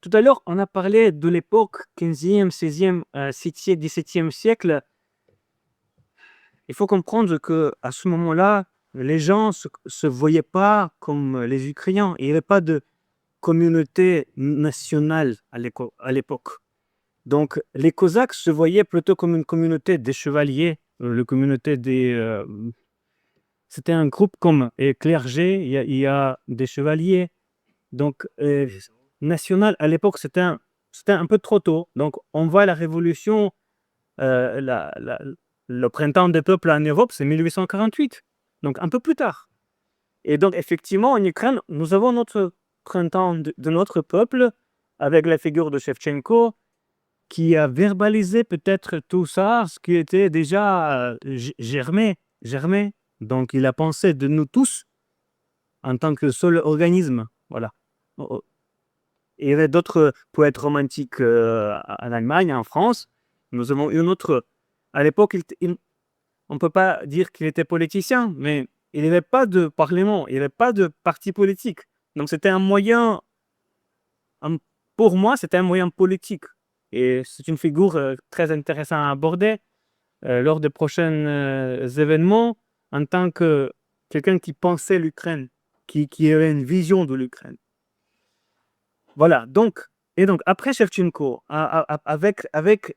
Tout à l'heure, on a parlé de l'époque 15e, 16e, 7e, 17e siècle. Il faut comprendre que à ce moment-là, les gens se voyaient pas comme les Ukrainiens. Il n'y avait pas de communauté nationale à l'époque. Donc, les Cosaques se voyaient plutôt comme une communauté des chevaliers, la communauté c'était un groupe comme et clergé, il y a des chevaliers. Donc, national, à l'époque, c'était un peu trop tôt. Donc, on voit la révolution, euh, la- la- le printemps des peuples en Europe, c'est 1848. Donc, un peu plus tard. Et donc, effectivement, en Ukraine, nous avons notre printemps de notre peuple avec la figure de Shevchenko qui a verbalisé peut-être tout ça, ce qui était déjà germé. Donc, il a pensé de nous tous en tant que seul organisme. Voilà. Oh, oh. Il y avait d'autres poètes romantiques en Allemagne, en France. Nous avons une autre. À l'époque, on ne peut pas dire qu'il était politicien, mais il n'y avait pas de parlement, il n'y avait pas de parti politique. Donc c'était un moyen, un- pour moi, c'était un moyen politique. Et c'est une figure très intéressante à aborder lors des prochains événements en tant que quelqu'un qui pensait l'Ukraine, qui avait une vision de l'Ukraine. Voilà, donc après Shevchenko, avec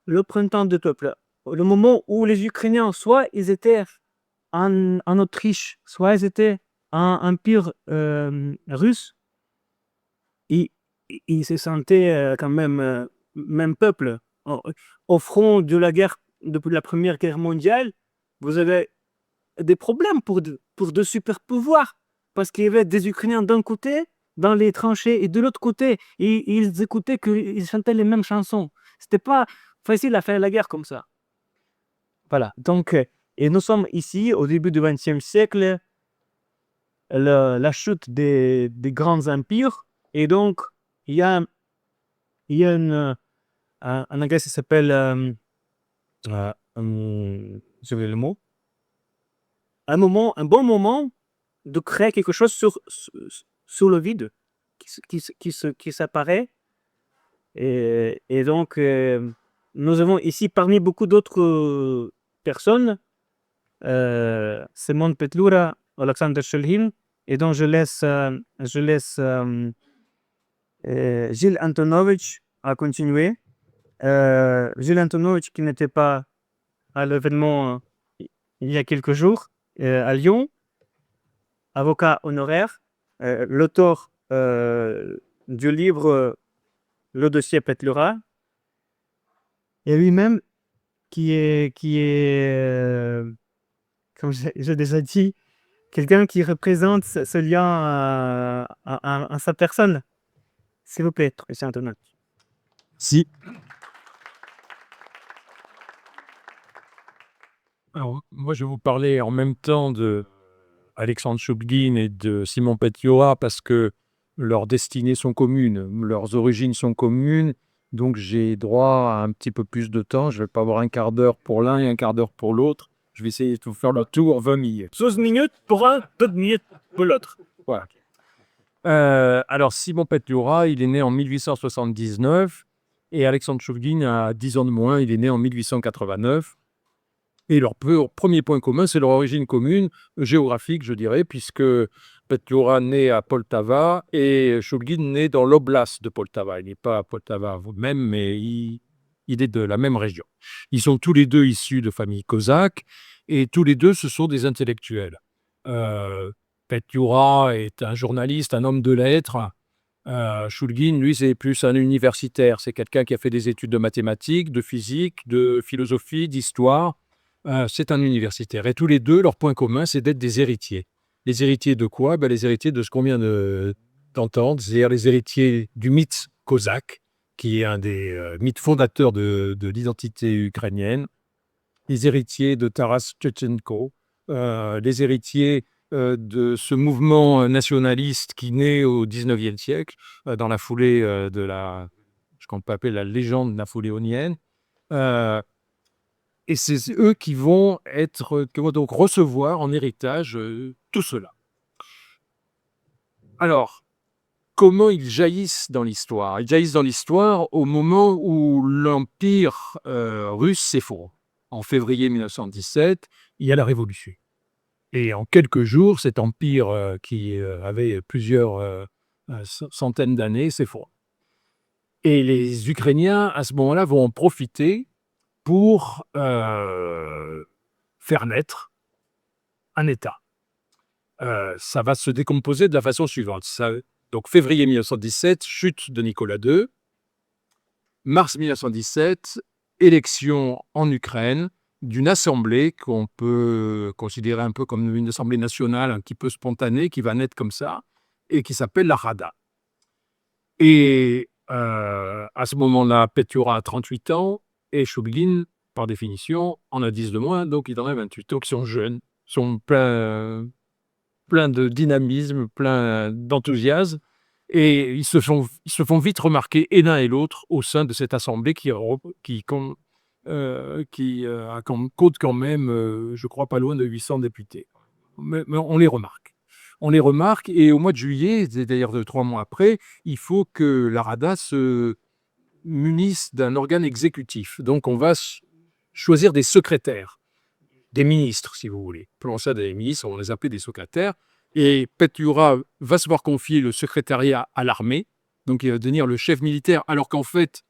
le printemps des peuples, le moment où les Ukrainiens, soit ils étaient en Autriche, soit ils étaient en Empire russe, ils, ils se sentaient quand même même peuple. Au, au front de la guerre, depuis la Première Guerre mondiale, vous avez des problèmes pour deux super pouvoirs. Parce qu'il y avait des Ukrainiens d'un côté, dans les tranchées, et de l'autre côté, ils écoutaient qu'ils chantaient les mêmes chansons. C'était pas facile à faire la guerre comme ça. Voilà. Donc, et nous sommes ici au début du XXe siècle, la chute des grands empires. Et donc, il y a, il y a en anglais, ça s'appelle, j'ai oublié le mot, un bon moment de créer quelque chose sur le vide qui s'apparaît. Et donc, nous avons ici, parmi beaucoup d'autres personnes, Simon Petlura, Alexander Shulgin, et donc je laisse Gilles Antonovitch à continuer. Gilles Antonovitch qui n'était pas à l'événement il y a quelques jours à Lyon, avocat honoraire, l'auteur du livre Le dossier Petlura, et lui-même qui est comme j'ai déjà dit, quelqu'un qui représente ce lien à sa personne. S'il vous plaît, Monsieur Antonin. Si. Alors, moi, je vais vous parler en même temps de Alexandre Choubguin et de Simon Petliora parce que leurs destinées sont communes, leurs origines sont communes, donc j'ai droit à un petit peu plus de temps. Je ne vais pas avoir un quart d'heure pour l'un et un quart d'heure pour l'autre. Je vais essayer de vous faire le tour 20 minutes. 12 minutes pour un, 2 minutes pour l'autre. Voilà. Alors, Simon Petliora, il est né en 1879 et Alexandre Choubguin a 10 ans de moins, il est né en 1889. Et leur premier point commun, c'est leur origine commune, géographique, je dirais, puisque Petliora naît à Poltava et Choubguin naît dans l'oblast de Poltava. Il n'est pas à Poltava même, mais il est de la même région. Ils sont tous les deux issus de familles cosaques et tous les deux, ce sont des intellectuels. Petliora est un journaliste, un homme de lettres. Choubguin, lui, c'est plus un universitaire. C'est quelqu'un qui a fait des études de mathématiques, de physique, de philosophie, d'histoire. C'est un universitaire. Et tous les deux, leur point commun, c'est d'être des héritiers. Les héritiers de quoi? Les héritiers de ce qu'on vient d'entendre, c'est-à-dire les héritiers du mythe cosaque, qui est un des mythes fondateurs de l'identité ukrainienne, les héritiers de Taras Shevchenko, les héritiers de ce mouvement nationaliste qui naît au XIXe siècle, dans la foulée de ce qu'on peut appeler la légende napoléonienne. Et c'est eux qui vont donc recevoir en héritage tout cela. Alors, comment ils jaillissent dans l'histoire? Ils jaillissent dans l'histoire au moment où l'Empire russe s'effondre. En février 1917, il y a la Révolution. Et en quelques jours, cet empire qui avait plusieurs centaines d'années s'effondre. Et les Ukrainiens, à ce moment-là, vont en profiter pour faire naître un État. Ça va se décomposer de la façon suivante. Donc, février 1917, chute de Nicolas II. Mars 1917, élection en Ukraine d'une assemblée qu'on peut considérer un peu comme une assemblée nationale, un petit peu spontanée, qui va naître comme ça, et qui s'appelle la Rada. Et à ce moment-là, Petliura a 38 ans, et Choulgin, par définition, en a 10 de moins, donc il en a 28. Donc ils sont jeunes, sont pleins de dynamisme, pleins d'enthousiasme, et ils se font vite remarquer, et l'un et l'autre, au sein de cette assemblée qui compte quand même, je crois, pas loin de 800 députés. Mais on les remarque. On les remarque, et au mois de juillet, c'est-à-dire 3 mois après, il faut que la Rada se munisse d'un organe exécutif. Donc on va choisir des secrétaires, des ministres, si vous voulez. Pour ça, des ministres, on les appelait des secrétaires. Et Petliura va se voir confier le secrétariat à l'armée, donc il va devenir le chef militaire, alors qu'en fait,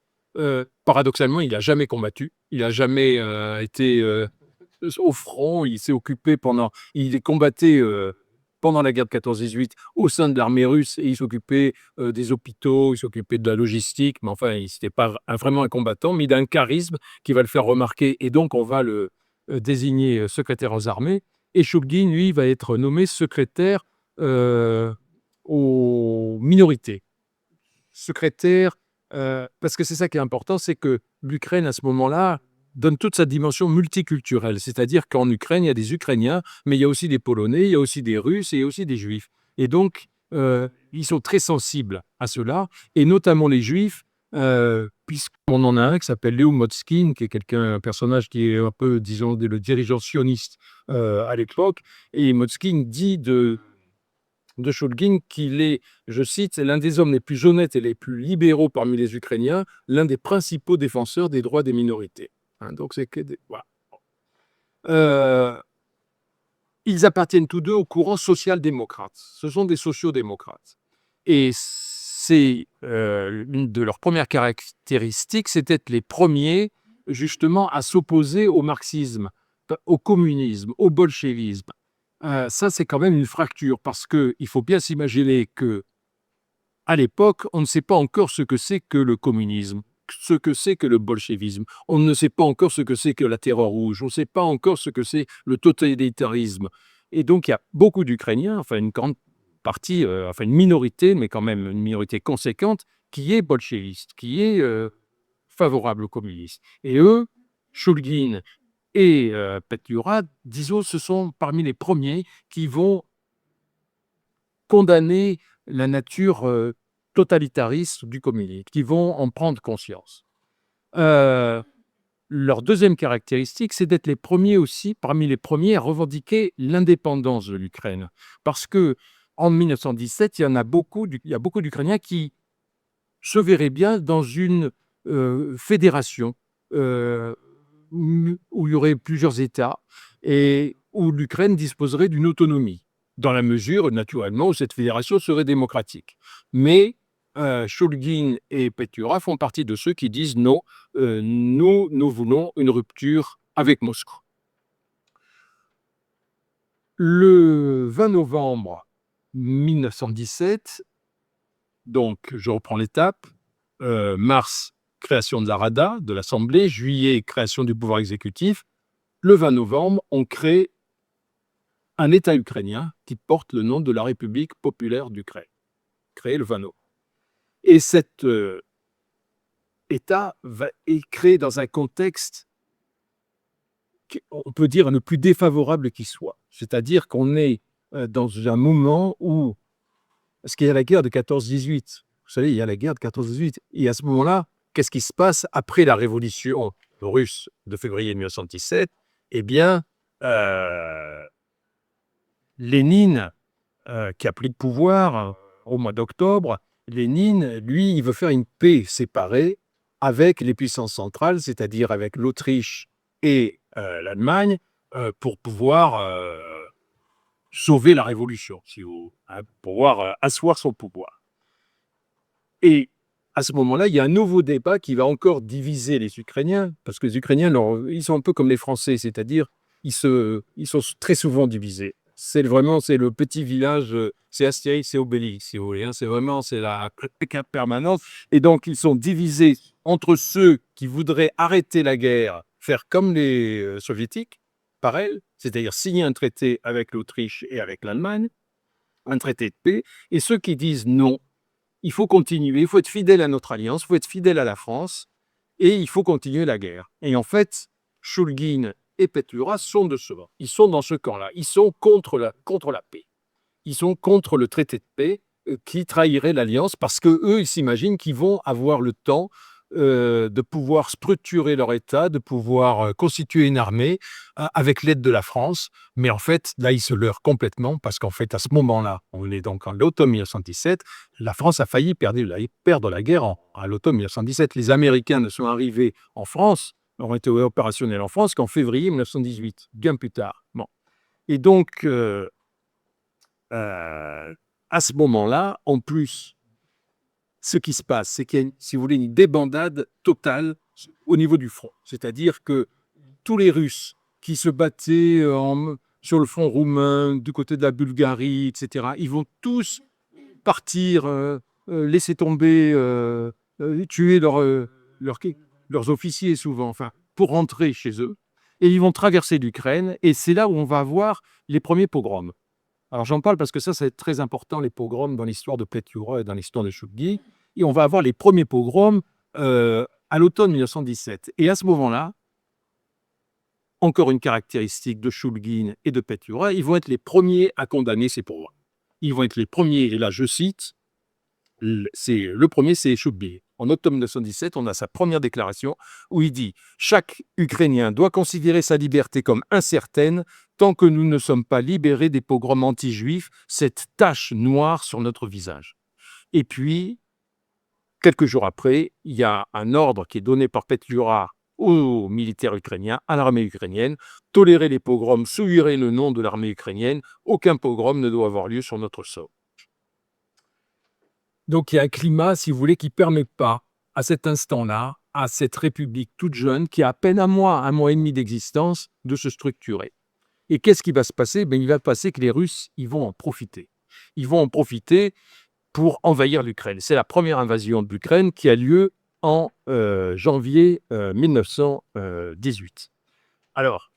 paradoxalement, il n'a jamais combattu, il n'a jamais été au front, il s'est occupé il est combatté pendant la guerre de 14-18 au sein de l'armée russe, et il s'occupait des hôpitaux, il s'occupait de la logistique, mais enfin, il n'était pas vraiment un combattant, mais il a un charisme qui va le faire remarquer, et donc on va le désigné secrétaire aux armées, et Choulgin, lui, va être nommé secrétaire aux minorités. Secrétaire, parce que c'est ça qui est important, c'est que l'Ukraine, à ce moment-là, donne toute sa dimension multiculturelle. C'est-à-dire qu'en Ukraine, il y a des Ukrainiens, mais il y a aussi des Polonais, il y a aussi des Russes et il y a aussi des Juifs. Et donc, ils sont très sensibles à cela, et notamment les Juifs, puisqu'on en a un qui s'appelle Léo Motzkin, qui est un personnage qui est un peu, disons, le dirigeant sioniste à l'époque. Et Motzkin dit de Choulgin qu'il est, je cite, l'un des hommes les plus honnêtes et les plus libéraux parmi les Ukrainiens, l'un des principaux défenseurs des droits des minorités. Hein, donc c'est que voilà. Ils appartiennent tous deux au courant social-démocrate. Ce sont des sociaux-démocrates. Et c'est l'une de leurs premières caractéristiques, c'est d'être les premiers justement à s'opposer au marxisme, au communisme, au bolchevisme. Ça, c'est quand même une fracture, parce qu'il faut bien s'imaginer que à l'époque, on ne sait pas encore ce que c'est que le communisme, ce que c'est que le bolchevisme. On ne sait pas encore ce que c'est que la terreur rouge. On ne sait pas encore ce que c'est le totalitarisme. Et donc, il y a beaucoup d'Ukrainiens, enfin une grande partie, enfin une minorité, mais quand même une minorité conséquente, qui est bolchéviste, qui est favorable au communisme. Et eux, Choulgin et Petliura, disons, ce sont parmi les premiers qui vont condamner la nature totalitariste du communisme, qui vont en prendre conscience. Leur deuxième caractéristique, c'est d'être les premiers aussi, parmi les premiers, à revendiquer l'indépendance de l'Ukraine. Parce que en 1917, il y a beaucoup d'Ukrainiens qui se verraient bien dans une fédération où il y aurait plusieurs États et où l'Ukraine disposerait d'une autonomie, dans la mesure, naturellement, où cette fédération serait démocratique. Mais Choulgin et Petliura font partie de ceux qui disent non, nous voulons une rupture avec Moscou. Le 20 novembre 1917, donc je reprends l'étape, mars, création de la Rada, de l'Assemblée, juillet, création du pouvoir exécutif. Le 20 novembre, on crée un État ukrainien qui porte le nom de la République populaire d'Ukraine, créé le 20 novembre. Et cet État est créé dans un contexte, on peut dire, le plus défavorable qui soit. C'est-à-dire qu'on est dans un moment où, parce qu'il y a la guerre de 14-18, vous savez, il y a la guerre de 14-18, et à ce moment-là, qu'est-ce qui se passe après la révolution russe de février 1917? Eh bien, Lénine, qui a pris le pouvoir au mois d'octobre, Lénine, lui, il veut faire une paix séparée avec les puissances centrales, c'est-à-dire avec l'Autriche et l'Allemagne, pour pouvoir sauver la révolution, si vous, hein, pour pouvoir asseoir son pouvoir. Et à ce moment-là, il y a un nouveau débat qui va encore diviser les Ukrainiens, parce que les Ukrainiens, ils sont un peu comme les Français, c'est-à-dire ils sont très souvent divisés. C'est le petit village, c'est Astérix, c'est Obélix, si vous voulez, hein, c'est la clique permanente. Et donc, ils sont divisés entre ceux qui voudraient arrêter la guerre, faire comme les Soviétiques, par elles, c'est-à-dire signer un traité avec l'Autriche et avec l'Allemagne, un traité de paix, et ceux qui disent non, il faut continuer, il faut être fidèle à notre alliance, il faut être fidèle à la France, et il faut continuer la guerre. Et en fait, Shulgin et Petliura sont de ce bord. Ils sont dans ce camp-là. Ils sont contre la paix. Ils sont contre le traité de paix qui trahirait l'alliance parce qu'eux, ils s'imaginent qu'ils vont avoir le temps de pouvoir structurer leur État, de pouvoir constituer une armée avec l'aide de la France. Mais en fait, là, ils se leurrent complètement parce qu'en fait, à ce moment-là, on est donc en l'automne 1917, la France a failli perdre la guerre à l'automne 1917. Les Américains ne sont arrivés en France, ont été opérationnels en France qu'en février 1918, bien plus tard. Bon. Et donc, à ce moment-là, en plus, ce qui se passe, c'est qu'il y a, si vous voulez, une débandade totale au niveau du front. C'est-à-dire que tous les Russes qui se battaient sur le front roumain, du côté de la Bulgarie, etc., ils vont tous partir, laisser tomber, tuer leurs officiers souvent, enfin, pour rentrer chez eux. Et ils vont traverser l'Ukraine, et c'est là où on va avoir les premiers pogroms. Alors j'en parle parce que ça va être très important, les pogroms dans l'histoire de Petliura et dans l'histoire de Shulgin. Et on va avoir les premiers pogroms à l'automne 1917. Et à ce moment-là, encore une caractéristique de Shulgin et de Petliura, ils vont être les premiers à condamner ces pogroms. Ils vont être les premiers, et là je cite, le premier c'est Shulgin. En octobre 1917, on a sa première déclaration où il dit « Chaque Ukrainien doit considérer sa liberté comme incertaine tant que nous ne sommes pas libérés des pogroms anti-juifs, cette tache noire sur notre visage. » Et puis, quelques jours après, il y a un ordre qui est donné par Petliura aux militaires ukrainiens, à l'armée ukrainienne, tolérer les pogroms, souillerer le nom de l'armée ukrainienne, aucun pogrom ne doit avoir lieu sur notre sol. Donc il y a un climat, si vous voulez, qui ne permet pas, à cet instant-là, à cette république toute jeune, qui a à peine un mois et demi d'existence, de se structurer. Et qu'est-ce qui va se passer? Il va se passer que les Russes, ils vont en profiter. Ils vont en profiter pour envahir l'Ukraine. C'est la première invasion de l'Ukraine qui a lieu en janvier 1918. Alors,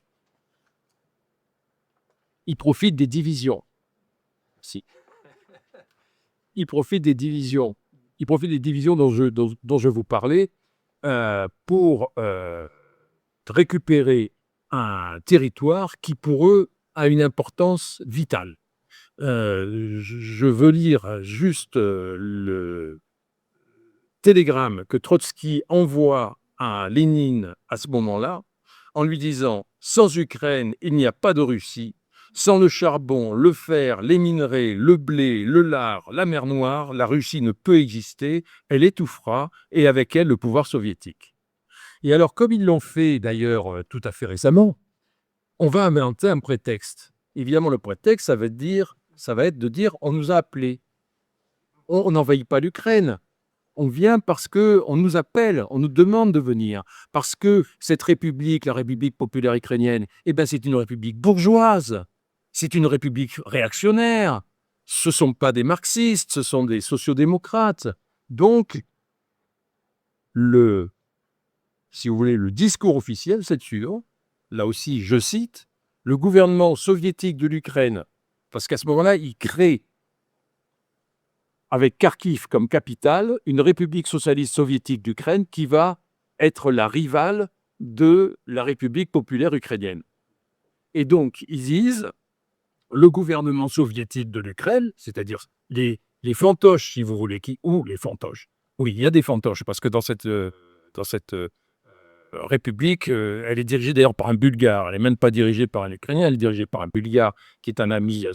ils profitent des divisions. Ils profitent des divisions. Ils profitent des divisions dont je vous parlais pour récupérer un territoire qui, pour eux, a une importance vitale. Je veux lire juste le télégramme que Trotsky envoie à Lénine à ce moment-là, en lui disant « Sans Ukraine, il n'y a pas de Russie. Sans le charbon, le fer, les minerais, le blé, le lard, la mer Noire, la Russie ne peut exister, elle étouffera, et avec elle le pouvoir soviétique. » Et alors, comme ils l'ont fait d'ailleurs tout à fait récemment, on va inventer un prétexte. Évidemment, le prétexte, ça va être de dire on nous a appelés. On n'envahit pas l'Ukraine. On vient parce qu'on nous appelle, on nous demande de venir. Parce que cette république, la République populaire ukrainienne, c'est une république bourgeoise. C'est une république réactionnaire. Ce ne sont pas des marxistes, ce sont des sociodémocrates. Donc, si vous voulez, le discours officiel, c'est suivant. Là aussi, je cite, le gouvernement soviétique de l'Ukraine, parce qu'à ce moment-là, il crée, avec Kharkiv comme capitale, une république socialiste soviétique d'Ukraine qui va être la rivale de la République populaire ukrainienne. Et donc, ils disent, le gouvernement soviétique de l'Ukraine, c'est-à-dire les fantoches, si vous voulez, les fantoches. Oui, il y a des fantoches, parce que dans cette République, elle est dirigée d'ailleurs par un Bulgare. Elle n'est même pas dirigée par un Ukrainien, elle est dirigée par un Bulgare qui est un ami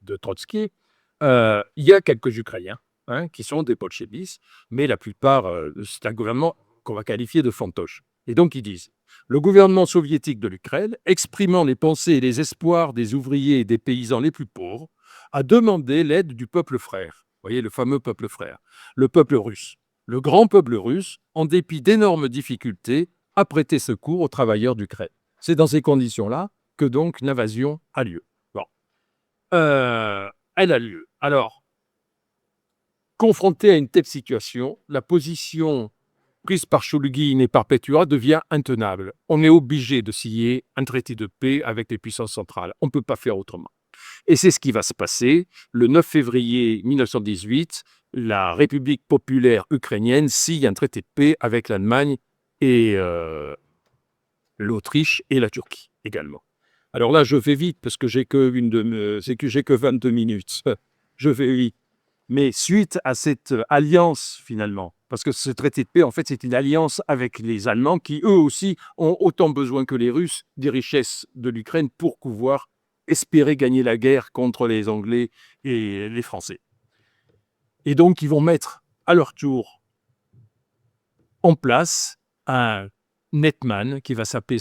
de Trotsky. Il y a quelques Ukrainiens. hein, qui sont des bolcheviks, mais la plupart, c'est un gouvernement qu'on va qualifier de fantoche. Et donc ils disent: le gouvernement soviétique de l'Ukraine, exprimant les pensées et les espoirs des ouvriers et des paysans les plus pauvres, a demandé l'aide du peuple frère. Vous voyez, le fameux peuple frère, le peuple russe. Le grand peuple russe, en dépit d'énormes difficultés, a prêté secours aux travailleurs d'Ukraine. C'est dans ces conditions-là que donc l'invasion a lieu. Bon. Elle a lieu. Alors, confronté à une telle situation, la position prise par Choulgine et par Petliura devient intenable. On est obligé de signer un traité de paix avec les puissances centrales. On ne peut pas faire autrement. Et c'est ce qui va se passer. Le 9 février 1918, la République populaire ukrainienne signe un traité de paix avec l'Allemagne et l'Autriche et la Turquie également. Alors là, je vais vite parce que j'ai que 22 minutes. Je vais vite. Mais suite à cette alliance, finalement, parce que ce traité de paix, en fait, c'est une alliance avec les Allemands qui, eux aussi, ont autant besoin que les Russes des richesses de l'Ukraine pour pouvoir espérer gagner la guerre contre les Anglais et les Français. Et donc, ils vont mettre à leur tour en place un Hetman qui va s'appeler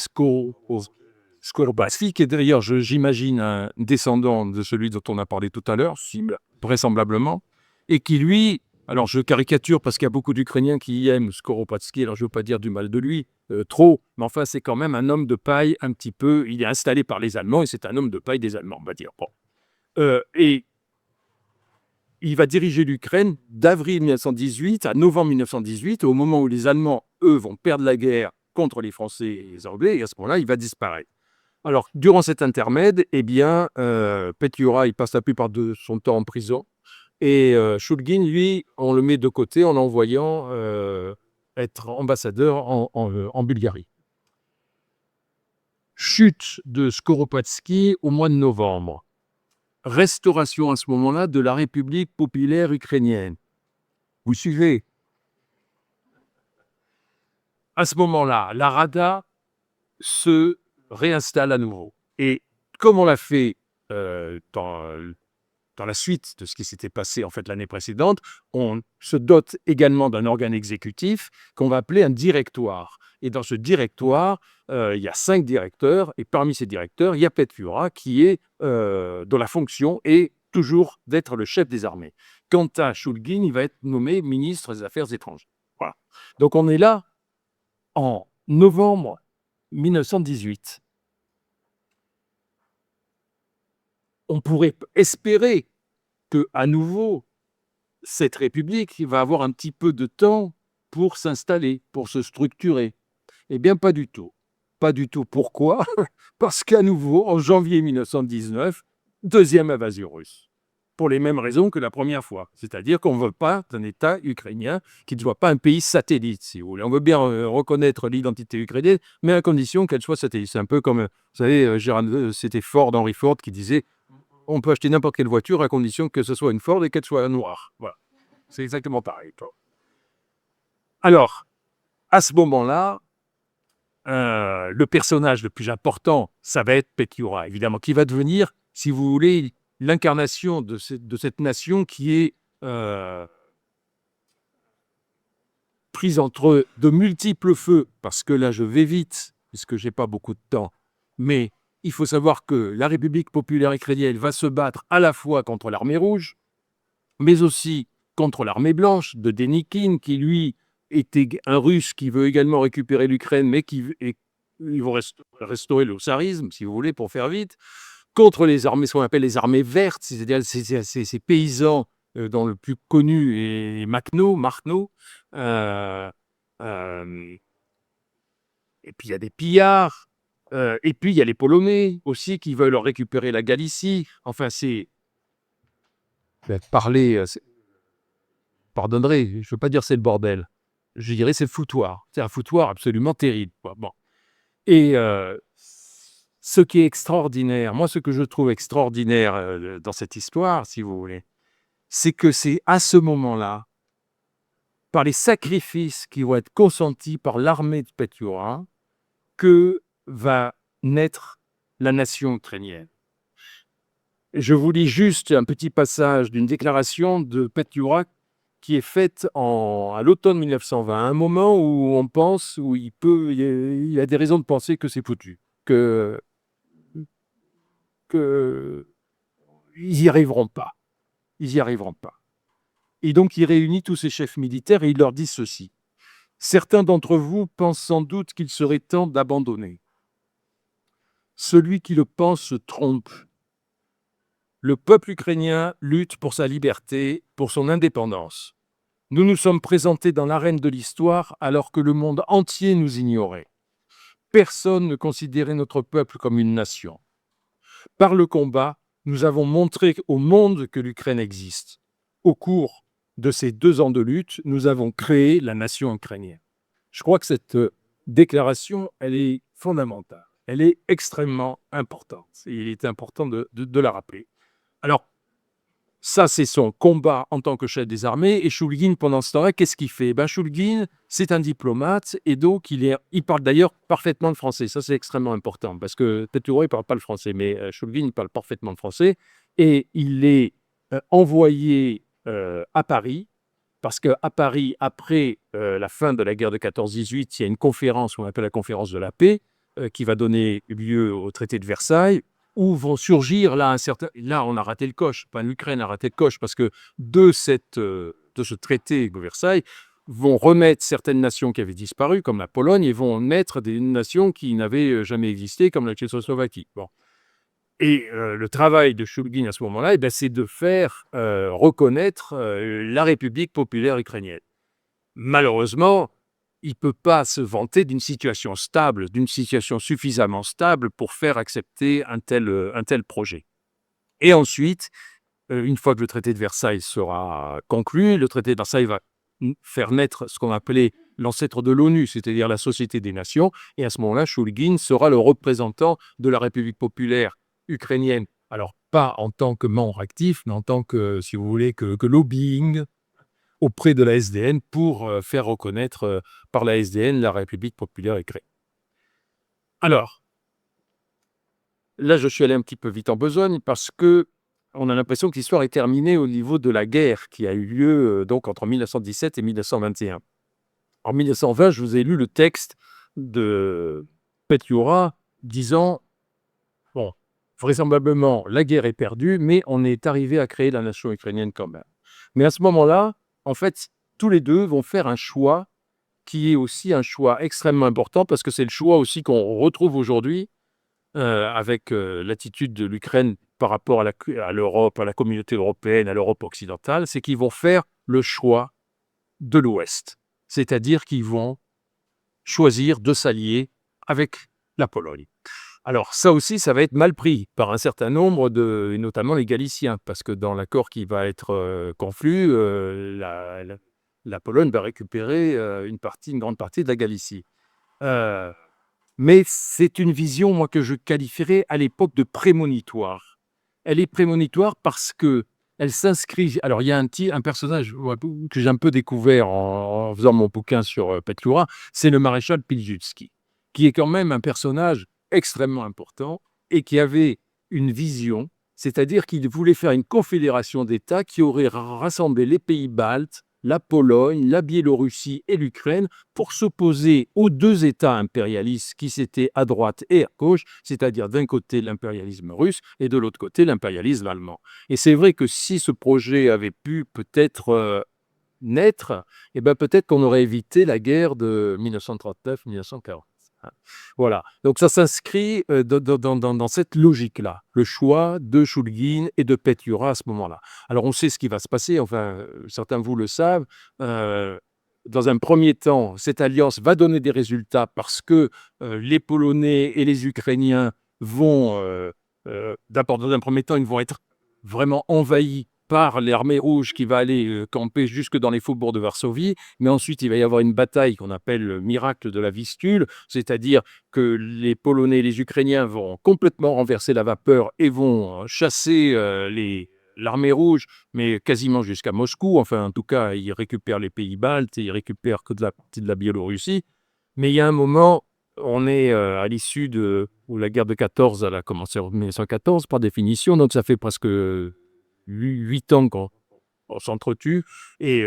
Skoropadsky, qui est d'ailleurs, j'imagine, un descendant de celui dont on a parlé tout à l'heure, vraisemblablement, et qui, lui, alors je caricature parce qu'il y a beaucoup d'Ukrainiens qui aiment Skoropadsky, alors je ne veux pas dire du mal de lui, trop, mais enfin, c'est quand même un homme de paille un petit peu, il est installé par les Allemands, et c'est un homme de paille des Allemands, on va dire. Bon. Et il va diriger l'Ukraine d'avril 1918 à novembre 1918, au moment où les Allemands, eux, vont perdre la guerre contre les Français et les Anglais, et à ce moment-là, il va disparaître. Alors, durant cet intermède, eh bien, Petliura, il passe la plupart de son temps en prison, et Choulgine, lui, on le met de côté en l'envoyant être ambassadeur en Bulgarie. Chute de Skoropadsky au mois de novembre. Restauration à ce moment-là de la République populaire ukrainienne. Vous suivez? À ce moment-là, la Rada se réinstalle à nouveau. Et comme on l'a fait dans la suite de ce qui s'était passé en fait l'année précédente, on se dote également d'un organe exécutif qu'on va appeler un directoire. Et dans ce directoire, il y a 5 directeurs, et parmi ces directeurs, il y a Petliura qui est dont la fonction est toujours d'être le chef des armées. Quant à Choulgine, il va être nommé ministre des Affaires étrangères. Voilà. Donc on est là en novembre 1918. On pourrait espérer que, à nouveau, cette République va avoir un petit peu de temps pour s'installer, pour se structurer. Eh bien, pas du tout. Pas du tout. Pourquoi? Parce qu'à nouveau, en janvier 1919, deuxième invasion russe. Pour les mêmes raisons que la première fois. C'est-à-dire qu'on ne veut pas d'un État ukrainien qui ne soit pas un pays satellite, si vous voulez. On veut bien reconnaître l'identité ukrainienne, mais à condition qu'elle soit satellite. C'est un peu comme, vous savez, c'était Henry Ford qui disait on peut acheter n'importe quelle voiture à condition que ce soit une Ford et qu'elle soit noire. Voilà. C'est exactement pareil. Alors, à ce moment-là, le personnage le plus important, ça va être Petliura, évidemment, qui va devenir, si vous voulez, l'incarnation de cette nation qui est prise entre de multiples feux, parce que là, je vais vite, puisque je n'ai pas beaucoup de temps, mais il faut savoir que la République populaire ukrainienne va se battre à la fois contre l'armée rouge, mais aussi contre l'armée blanche de Dénikine, qui lui était un Russe qui veut également récupérer l'Ukraine, mais ils vont restaurer le tsarisme, si vous voulez, pour faire vite, contre les armées, ce qu'on appelle les armées vertes, c'est-à-dire ces paysans dont le plus connu est Markno. Et puis il y a des pillards. Et puis, il y a les Polonais aussi qui veulent récupérer la Galicie. Enfin, c'est... Parler... Pardonnerez, je ne veux pas dire c'est le bordel. Je dirais c'est le foutoir. C'est un foutoir absolument terrible. Bon. Et ce qui est extraordinaire, moi, ce que je trouve extraordinaire dans cette histoire, si vous voulez, c'est que c'est à ce moment-là, par les sacrifices qui vont être consentis par l'armée de Petliura, que va naître la nation ukrainienne. Je vous lis juste un petit passage d'une déclaration de Petliura qui est faite à l'automne 1920, un moment où on pense, où il y a des raisons de penser que c'est foutu, que ils n'y arriveront pas. Ils n'y arriveront pas. Et donc, il réunit tous ces chefs militaires et il leur dit ceci. Certains d'entre vous pensent sans doute qu'il serait temps d'abandonner. Celui qui le pense se trompe. Le peuple ukrainien lutte pour sa liberté, pour son indépendance. Nous nous sommes présentés dans l'arène de l'histoire alors que le monde entier nous ignorait. Personne ne considérait notre peuple comme une nation. Par le combat, nous avons montré au monde que l'Ukraine existe. Au cours de ces 2 ans de lutte, nous avons créé la nation ukrainienne. Je crois que cette déclaration, elle est fondamentale. Elle est extrêmement importante. Et il est important de la rappeler. Alors, ça, c'est son combat en tant que chef des armées. Et Choulgine, pendant ce temps-là, qu'est-ce qu'il fait? Choulgine, c'est un diplomate et donc il parle d'ailleurs parfaitement le français. Ça, c'est extrêmement important parce que Petliura, il ne parle pas le français, mais Choulgine, il parle parfaitement le français. Et il est envoyé à Paris parce qu'à Paris, après la fin de la guerre de 14-18, il y a une conférence qu'on appelle la conférence de la paix qui va donner lieu au traité de Versailles, où vont surgir là on a raté le coche, l'Ukraine a raté le coche, parce que de ce traité de Versailles vont remettre certaines nations qui avaient disparu, comme la Pologne, et vont naître des nations qui n'avaient jamais existé, comme la Tchécoslovaquie. Bon. Et le travail de Choulgine à ce moment-là, c'est de faire reconnaître la République populaire ukrainienne. Malheureusement, il ne peut pas se vanter d'une situation stable, d'une situation suffisamment stable pour faire accepter un tel projet. Et ensuite, une fois que le traité de Versailles sera conclu, le traité de Versailles va faire naître ce qu'on appelait l'ancêtre de l'ONU, c'est-à-dire la Société des Nations. Et à ce moment-là, Choulgine sera le représentant de la République populaire ukrainienne. Alors, pas en tant que membre actif, mais en tant que, si vous voulez, que lobbying auprès de la SDN pour faire reconnaître par la SDN la République populaire ukrainienne. Alors, là, je suis allé un petit peu vite en besogne parce que on a l'impression que l'histoire est terminée au niveau de la guerre qui a eu lieu donc entre 1917 et 1921. En 1920, je vous ai lu le texte de Petliura disant « Bon, vraisemblablement, la guerre est perdue, mais on est arrivé à créer la nation ukrainienne quand même. » Mais à ce moment-là, en fait, tous les deux vont faire un choix qui est aussi un choix extrêmement important parce que c'est le choix aussi qu'on retrouve aujourd'hui avec l'attitude de l'Ukraine par rapport à l'Europe, à la communauté européenne, à l'Europe occidentale, c'est qu'ils vont faire le choix de l'Ouest. C'est-à-dire qu'ils vont choisir de s'allier avec la Pologne. Alors ça aussi, ça va être mal pris par un certain nombre et notamment les Galiciens, parce que dans l'accord qui va être conclu, la Pologne va récupérer une grande partie de la Galicie. Mais c'est une vision, moi, que je qualifierais à l'époque de prémonitoire. Elle est prémonitoire parce qu'elle s'inscrit... Alors, il y a un personnage que j'ai un peu découvert en faisant mon bouquin sur Petliura, c'est le maréchal Pilsudski, qui est quand même un personnage extrêmement important et qui avait une vision, c'est-à-dire qu'il voulait faire une confédération d'États qui aurait rassemblé les pays baltes, la Pologne, la Biélorussie et l'Ukraine pour s'opposer aux 2 États impérialistes qui s'étaient à droite et à gauche, c'est-à-dire d'un côté l'impérialisme russe et de l'autre côté l'impérialisme allemand. Et c'est vrai que si ce projet avait pu peut-être naître, peut-être qu'on aurait évité la guerre de 1939-1940. Voilà, donc ça s'inscrit dans cette logique-là, le choix de Choulgine et de Petliura à ce moment-là. Alors on sait ce qui va se passer, enfin certains de vous le savent, dans un premier temps, cette alliance va donner des résultats parce que les Polonais et les Ukrainiens vont, d'abord dans un premier temps, ils vont être vraiment envahis par l'armée rouge qui va aller camper jusque dans les faubourgs de Varsovie, mais ensuite il va y avoir une bataille qu'on appelle le miracle de la Vistule, c'est-à-dire que les Polonais et les Ukrainiens vont complètement renverser la vapeur et vont chasser l'armée rouge, mais quasiment jusqu'à Moscou. Enfin, en tout cas, ils récupèrent les pays baltes et ils récupèrent que de la partie de la Biélorussie. Mais il y a un moment, on est à l'issue où la guerre de 14, elle a commencé en 1914 par définition, donc ça fait presque 8 ans on s'entretue. Et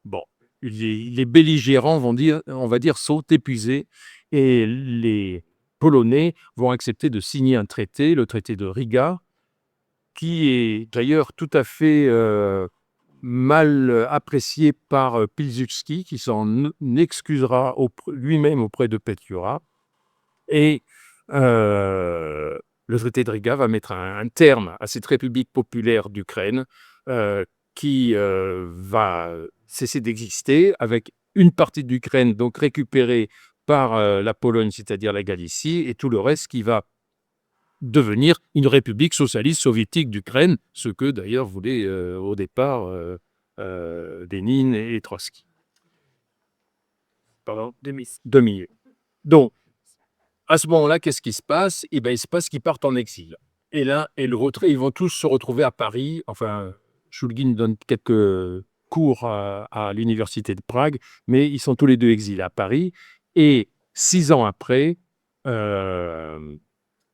bon, les belligérants on va dire, sont épuisés. Et les Polonais vont accepter de signer un traité, le traité de Riga, qui est d'ailleurs tout à fait mal apprécié par Pilsudski, qui s'en excusera lui-même auprès de Petliura. Et le traité de Riga va mettre un terme à cette République populaire d'Ukraine qui va cesser d'exister, avec une partie d'Ukraine donc récupérée par la Pologne, c'est-à-dire la Galicie, et tout le reste qui va devenir une république socialiste soviétique d'Ukraine, ce que d'ailleurs voulaient au départ Lénine et Trotsky. Pardon, demi. Donc, à ce moment-là, qu'est-ce qui se passe? Eh bien, il se passe qu'ils partent en exil. Et là, le retrait, ils vont tous se retrouver à Paris. Enfin, Shulgin donne quelques cours à l'université de Prague, mais ils sont tous les deux exilés à Paris. Et 6 ans après,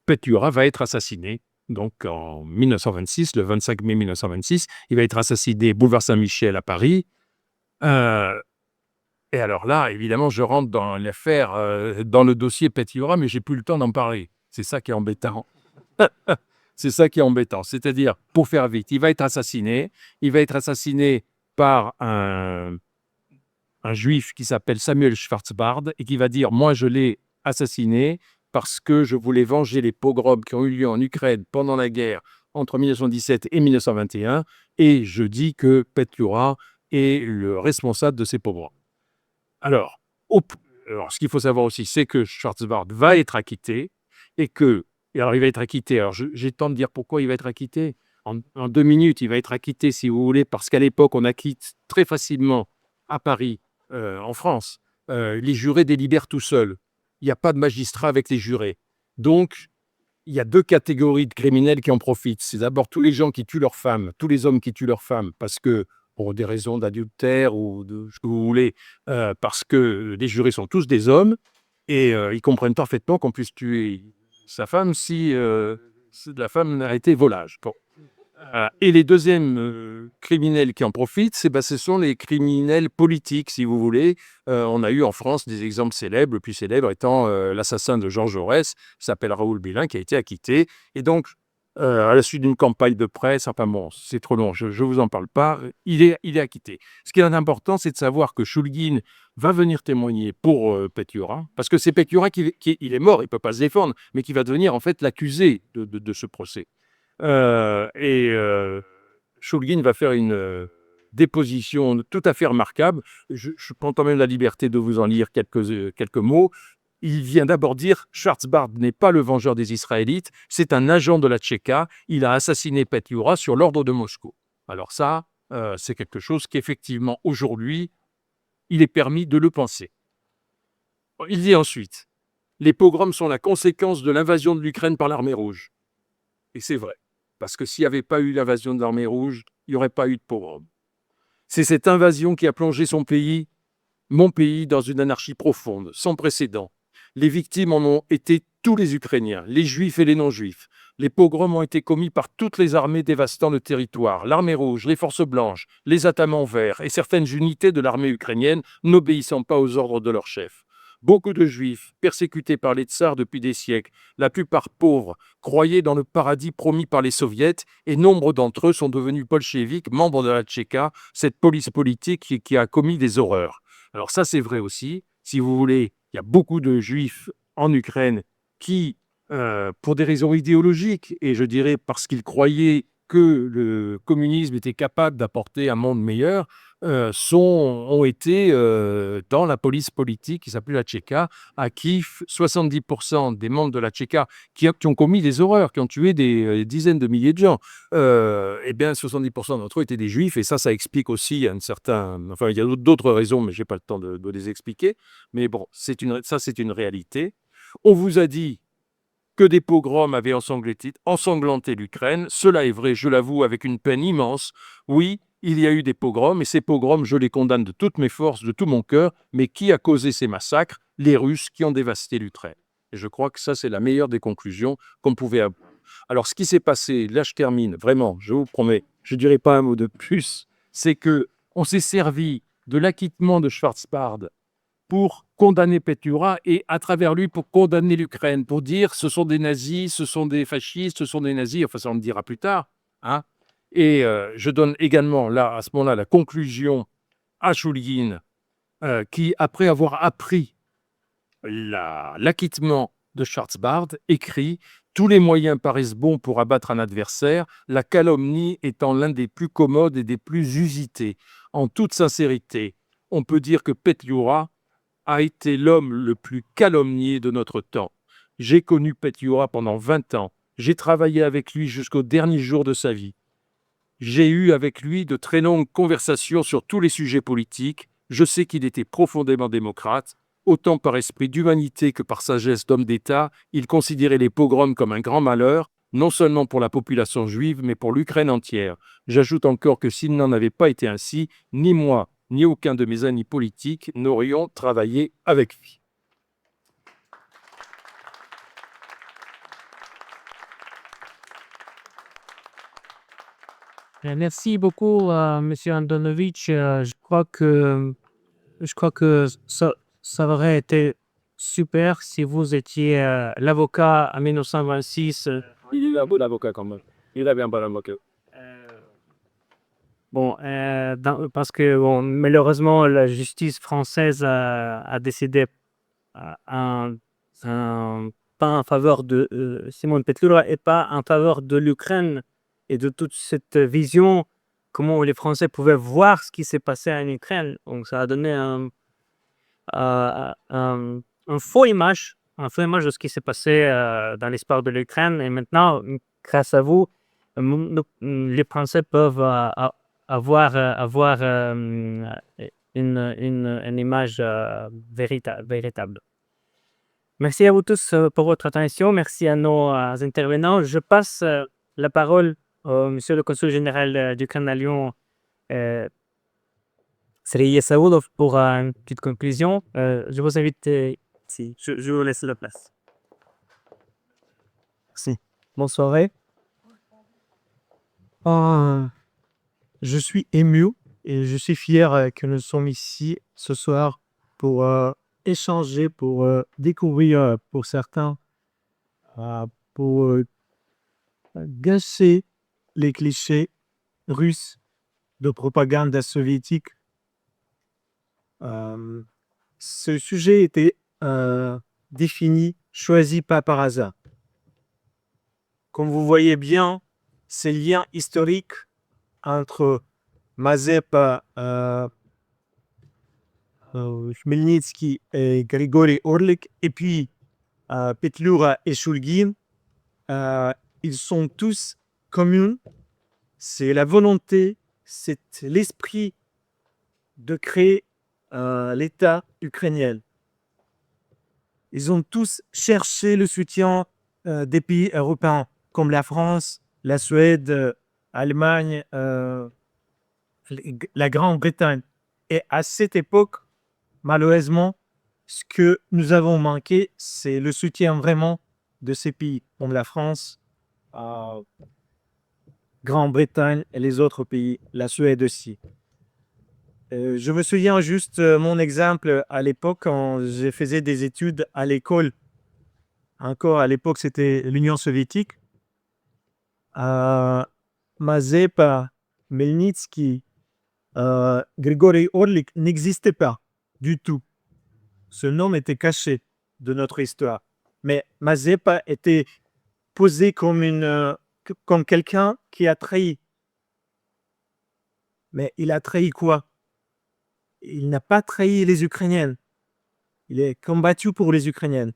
Petliura va être assassiné. Donc en 1926, le 25 mai 1926, il va être assassiné boulevard Saint-Michel à Paris. Et alors là, évidemment, je rentre dans l'affaire, dans le dossier Petliura, mais j'ai plus le temps d'en parler. C'est ça qui est embêtant. C'est ça qui est embêtant. C'est-à-dire, pour faire vite, il va être assassiné. Il va être assassiné par un juif qui s'appelle Samuel Schwarzbard et qui va dire « Moi, je l'ai assassiné parce que je voulais venger les pogroms qui ont eu lieu en Ukraine pendant la guerre entre 1917 et 1921 et je dis que Petliura est le responsable de ces pogroms. » Alors, ce qu'il faut savoir aussi, c'est que Schwarzbard va être acquitté et que, alors il va être acquitté, alors j'ai le temps de dire pourquoi il va être acquitté. En 2 minutes, il va être acquitté, si vous voulez, parce qu'à l'époque, on acquitte très facilement à Paris, en France, les jurés délibèrent tout seuls. Il n'y a pas de magistrat avec les jurés. Donc, il y a 2 catégories de criminels qui en profitent. C'est d'abord tous les gens qui tuent leurs femmes, tous les hommes qui tuent leurs femmes, parce que pour des raisons d'adultère ou de ce que vous voulez, parce que les jurés sont tous des hommes et ils comprennent parfaitement qu'on puisse tuer sa femme si la femme a été volage. Bon. Et les deuxièmes criminels qui en profitent, ce sont les criminels politiques, si vous voulez. On a eu en France des exemples célèbres, le plus célèbre étant l'assassin de Georges Jaurès, qui s'appelle Raoul Belin, qui a été acquitté. Et donc, à la suite d'une campagne de presse, enfin bon, c'est trop long, je ne vous en parle pas, il est acquitté. Ce qui est important, c'est de savoir que Shulgin va venir témoigner pour Petliura, parce que c'est Petliura il est mort, il ne peut pas se défendre, mais qui va devenir en fait l'accusé de ce procès. Shulgin va faire une déposition tout à fait remarquable. Je prends quand même la liberté de vous en lire quelques mots. Il vient d'abord dire « Schwarzbard n'est pas le vengeur des Israélites, c'est un agent de la Tchéka. Il a assassiné Petliura sur l'ordre de Moscou. » Alors ça, c'est quelque chose qu'effectivement, aujourd'hui, il est permis de le penser. Il dit ensuite « Les pogroms sont la conséquence de l'invasion de l'Ukraine par l'armée rouge. » Et c'est vrai, parce que s'il n'y avait pas eu l'invasion de l'armée rouge, il n'y aurait pas eu de pogroms. C'est cette invasion qui a plongé mon pays, dans une anarchie profonde, sans précédent. Les victimes en ont été tous les Ukrainiens, les Juifs et les non-Juifs. Les pogroms ont été commis par toutes les armées dévastant le territoire, l'armée rouge, les forces blanches, les atamans verts et certaines unités de l'armée ukrainienne n'obéissant pas aux ordres de leur chef. Beaucoup de Juifs, persécutés par les tsars depuis des siècles, la plupart pauvres, croyaient dans le paradis promis par les soviets et nombre d'entre eux sont devenus bolcheviks, membres de la Tchéka, cette police politique qui a commis des horreurs. Alors ça, c'est vrai aussi. Si vous voulez, il y a beaucoup de Juifs en Ukraine qui, pour des raisons idéologiques, et je dirais parce qu'ils croyaient que le communisme était capable d'apporter un monde meilleur, ont été dans la police politique qui s'appelait la Tchéka, à qui 70% des membres de la Tchéka qui ont commis des horreurs, qui ont tué des dizaines de milliers de gens, eh bien 70% d'entre eux étaient des Juifs, et ça explique aussi un certain... Enfin, il y a d'autres raisons, mais je n'ai pas le temps de les expliquer. Mais bon, c'est une réalité. On vous a dit que des pogroms avaient ensanglanté l'Ukraine. Cela est vrai, je l'avoue, avec une peine immense. Oui, il y a eu des pogroms, et ces pogroms, je les condamne de toutes mes forces, de tout mon cœur. Mais qui a causé ces massacres? Les Russes qui ont dévasté l'Ukraine. Et je crois que ça, c'est la meilleure des conclusions qu'on pouvait avoir. Alors, ce qui s'est passé, là je termine, vraiment, je vous promets, je dirais pas un mot de plus, c'est que on s'est servi de l'acquittement de Schwarzbard pour condamner Petliura et à travers lui pour condamner l'Ukraine, pour dire ce sont des nazis, ce sont des fascistes, ce sont des nazis, enfin ça on le dira plus tard. Hein. Et je donne également là, à ce moment-là la conclusion à Shulgin, qui, après avoir appris l'acquittement de Schwarzbard, écrit tous les moyens paraissent bons pour abattre un adversaire, la calomnie étant l'un des plus commodes et des plus usités. En toute sincérité, on peut dire que Petliura a été l'homme le plus calomnié de notre temps. J'ai connu Petliura pendant 20 ans. J'ai travaillé avec lui jusqu'au dernier jour de sa vie. J'ai eu avec lui de très longues conversations sur tous les sujets politiques. Je sais qu'il était profondément démocrate. Autant par esprit d'humanité que par sagesse d'homme d'État, il considérait les pogroms comme un grand malheur, non seulement pour la population juive, mais pour l'Ukraine entière. J'ajoute encore que s'il n'en avait pas été ainsi, ni moi, ni aucun de mes amis politiques n'aurions travaillé avec lui. Merci beaucoup, Monsieur Antonovitch. Je crois que ça aurait été super si vous étiez l'avocat en 1926. Il est un bon avocat quand même. Il avait un bon avocat. Bon, parce que bon, malheureusement, la justice française a décidé euh, un, pas en faveur de Simone Petliura et pas en faveur de l'Ukraine et de toute cette vision, comment les Français pouvaient voir ce qui s'est passé en Ukraine. Donc, ça a donné un un faux image de ce qui s'est passé dans l'histoire de l'Ukraine. Et maintenant, grâce à vous, les Français peuvent avoir une image véritable. Merci à vous tous pour votre attention. Merci à nos intervenants. Je passe la parole au monsieur le consul général d'Ukraine à Lyon, Sergei Saoudov, pour une petite conclusion. Je vous invite ici. Je vous laisse la place. Merci. Bonne soirée. Je suis ému et je suis fier que nous sommes ici ce soir pour échanger, pour découvrir pour certains, pour gâcher les clichés russes de propagande soviétique. Ce sujet était défini, choisi pas par hasard. Comme vous voyez bien, ces liens historiques entre Mazepa, Khmelnytsky et Grigori Orlik, et puis Petliura et Shulgin, ils sont tous communs. C'est la volonté, c'est l'esprit de créer l'État ukrainien. Ils ont tous cherché le soutien des pays européens, comme la France, la Suède, l'Allemagne, la Grande-Bretagne. Et à cette époque, malheureusement, ce que nous avons manqué, c'est le soutien vraiment de ces pays, comme la France, Grande-Bretagne et les autres pays, la Suède aussi. Je me souviens juste mon exemple à l'époque quand je faisais des études à l'école. Encore à l'époque, c'était l'Union soviétique. Mazepa, Khmelnytsky, Grigori Orlik n'existaient pas du tout. Ce nom était caché de notre histoire. Mais Mazepa était posé comme quelqu'un qui a trahi. Mais il a trahi quoi? Il n'a pas trahi les Ukrainiennes. Il est combattu pour les Ukrainiennes.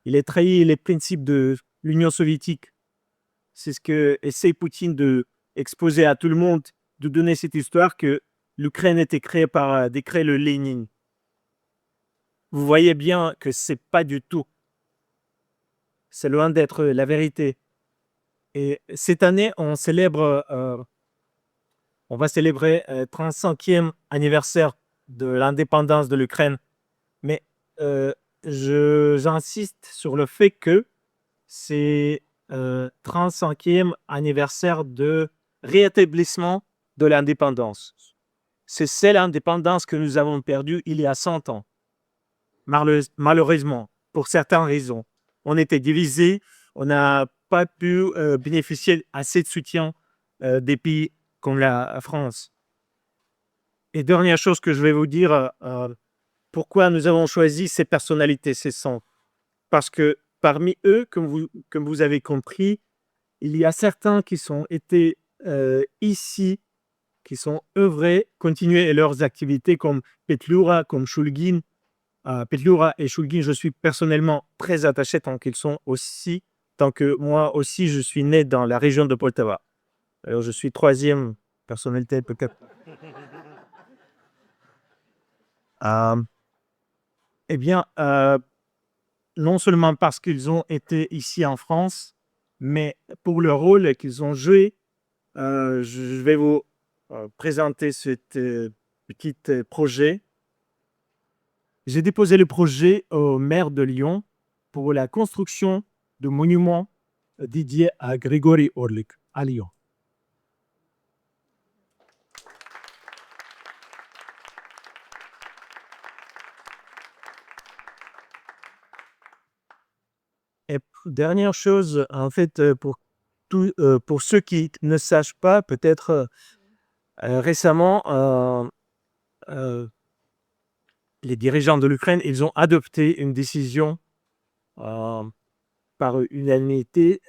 Il a trahi les principes de l'Union soviétique. C'est ce que essaie Poutine de exposer à tout le monde, de donner cette histoire que l'Ukraine était créée par décret le Lénine. Vous voyez bien que c'est pas du tout. C'est loin d'être la vérité. Et cette année, on va célébrer le 35e anniversaire de l'indépendance de l'Ukraine. Mais j'insiste sur le fait que c'est 35e anniversaire de rétablissement de l'indépendance. C'est celle indépendance que nous avons perdue il y a 100 ans. Malheureusement, pour certaines raisons. On était divisés, on n'a pas pu bénéficier assez de soutien des pays comme la France. Et dernière chose que je vais vous dire, pourquoi nous avons choisi ces personnalités, ces centres. Parce que parmi eux, comme vous avez compris, il y a certains qui sont été ici, qui sont œuvrés, continuer leurs activités comme Petlura, comme Shulgin. Petlura et Shulgin, je suis personnellement très attaché tant que moi aussi, je suis né dans la région de Poltava. Alors, je suis troisième personnalité peut-être. Eh bien, non seulement parce qu'ils ont été ici en France, mais pour le rôle qu'ils ont joué, je vais vous présenter ce petit projet. J'ai déposé le projet au maire de Lyon pour la construction de monuments dédiés à Grégory Orlik à Lyon. Et dernière chose, en fait, pour ceux qui ne sachent pas, peut-être récemment, les dirigeants de l'Ukraine, ils ont adopté une décision par unanimité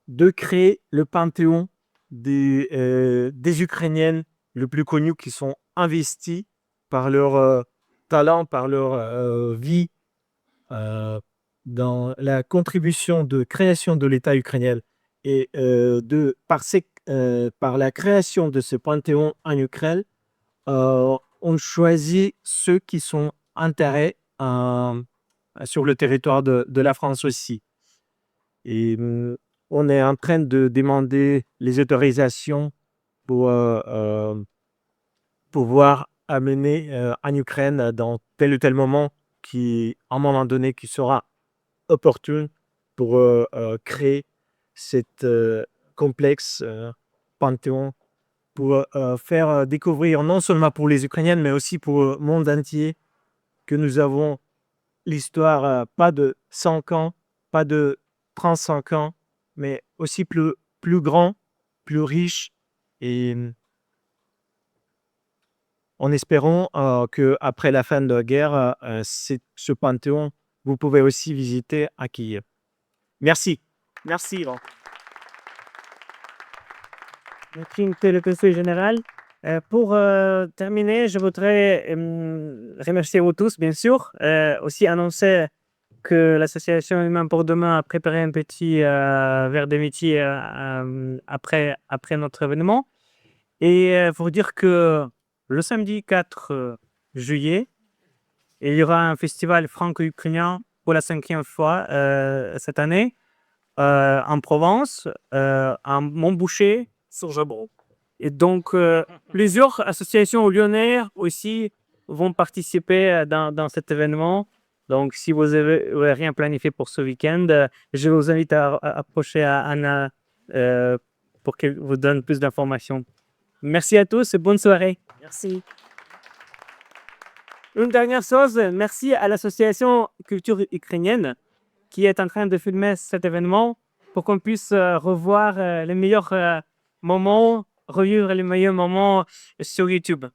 de créer le panthéon des Ukrainiennes les plus connues qui sont investies par leur talent, par leur vie dans la contribution de création de l'État ukrainien. Et par la création de ce panthéon en Ukraine, on choisit ceux qui sont enterrés sur le territoire de la France aussi. Et on est en train de demander les autorisations pour pouvoir amener en Ukraine dans tel ou tel moment à un moment donné, qui sera opportun pour créer cet complexe panthéon, pour faire découvrir non seulement pour les Ukrainiennes, mais aussi pour le monde entier, que nous avons l'histoire pas de 5 ans, pas de 35 ans, mais aussi plus grand, plus riche, et en espérant qu'après la fin de la guerre, ce panthéon, vous pouvez aussi visiter à Kiev. Merci. Merci, Yvan. Merci, Monsieur le Conseiller général. Pour terminer, je voudrais remercier vous tous, bien sûr. Aussi annoncer que l'association Humain pour demain a préparé un petit verre d'amitié après notre événement. Et pour dire que le samedi 4 juillet, il y aura un festival franco-ukrainien pour la 5e fois cette année en Provence, à Montboucher, sur Jabron. Et donc, plusieurs associations lyonnaises aussi vont participer dans cet événement. Donc, si vous n'avez rien planifié pour ce week-end, je vous invite à approcher à Anna pour qu'elle vous donne plus d'informations. Merci à tous et bonne soirée. Merci. Une dernière chose, merci à l'association Culture ukrainienne qui est en train de filmer cet événement pour qu'on puisse revoir les meilleurs moments, revivre les meilleurs moments sur YouTube.